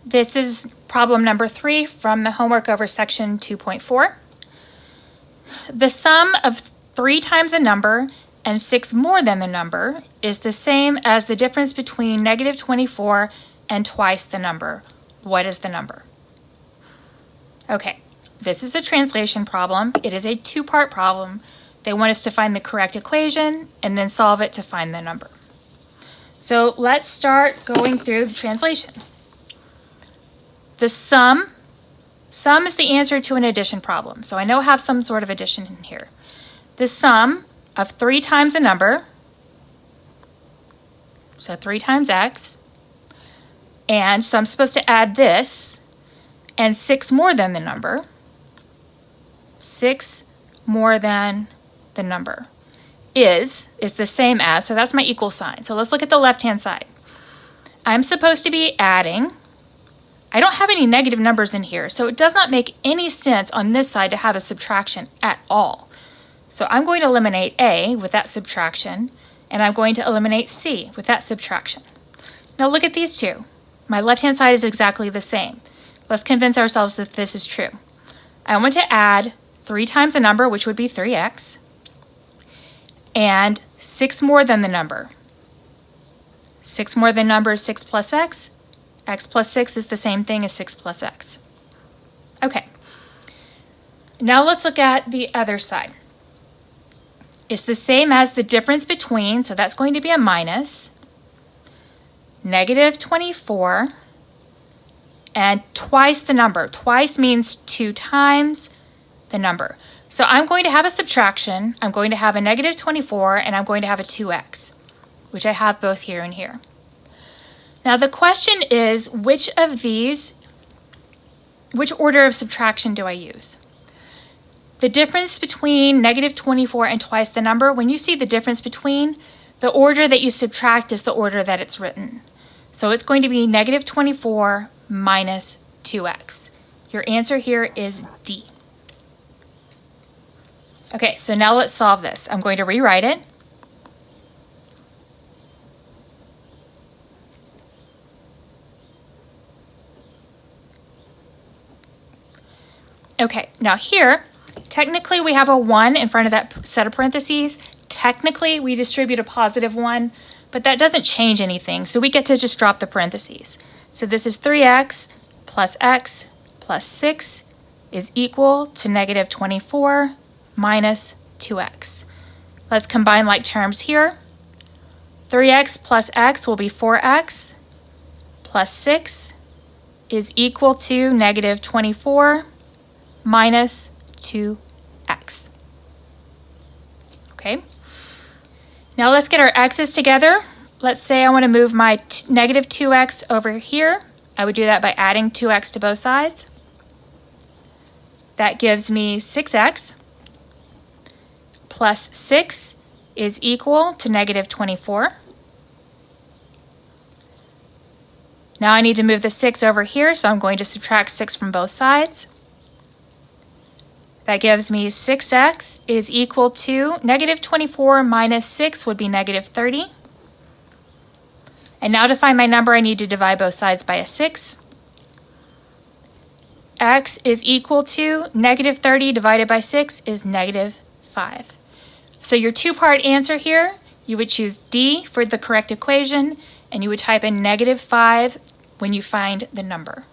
This is problem number 3 from the homework over section 2.4. The sum of 3 times a number and 6 more than the number is the same as the difference between negative 24 and twice the number. What is the number? Okay, this is a translation problem. It is a 2-part problem. They want us to find the correct equation and then solve it to find the number. So let's start going through the translation. The sum is the answer to an addition problem. So I know I have some sort of addition in here. The sum of 3 times a number, so 3 times x, and so I'm supposed to add this, and 6 more than the number, 6 more than the number, is the same as, so that's my equal sign. So let's look at the left-hand side. I'm supposed to be adding, I don't have any negative numbers in here, so it does not make any sense on this side to have a subtraction at all. So I'm going to eliminate A with that subtraction, and I'm going to eliminate C with that subtraction. Now look at these two. My left-hand side is exactly the same. Let's convince ourselves that this is true. I want to add 3 times a number, which would be 3x, and 6 more than the number. 6 more than number is 6 plus x. X plus 6 is the same thing as 6 plus x. Okay. Now let's look at the other side. It's the same as the difference between, so that's going to be a minus, negative 24, and twice the number. Twice means 2 times the number. So I'm going to have a subtraction, I'm going to have a negative 24, and I'm going to have a 2x, which I have both here and here. Now the question is, which order of subtraction do I use? The difference between negative 24 and twice the number, when you see the difference between, the order that you subtract is the order that it's written. So it's going to be negative 24 minus 2x. Your answer here is D. Okay, so now let's solve this. I'm going to rewrite it. Okay, now here, technically we have a 1 in front of that set of parentheses. Technically we distribute a positive 1, but that doesn't change anything, so we get to just drop the parentheses. So this is 3x plus 6 is equal to negative 24 minus 2x. Let's combine like terms here. 3x plus x will be 4x plus 6 is equal to negative 24 minus 2x. Okay. Now let's get our x's together. Let's say I want to move my negative 2x over here. I would do that by adding 2x to both sides. That gives me 6x plus 6 is equal to negative 24. Now I need to move the 6 over here, so I'm going to subtract 6 from both sides. That gives me 6x is equal to negative 24 minus 6 would be negative 30. And now to find my number, I need to divide both sides by a 6. X is equal to negative 30 divided by 6 is negative 5. So your 2-part answer here, you would choose D for the correct equation, and you would type in negative 5 when you find the number.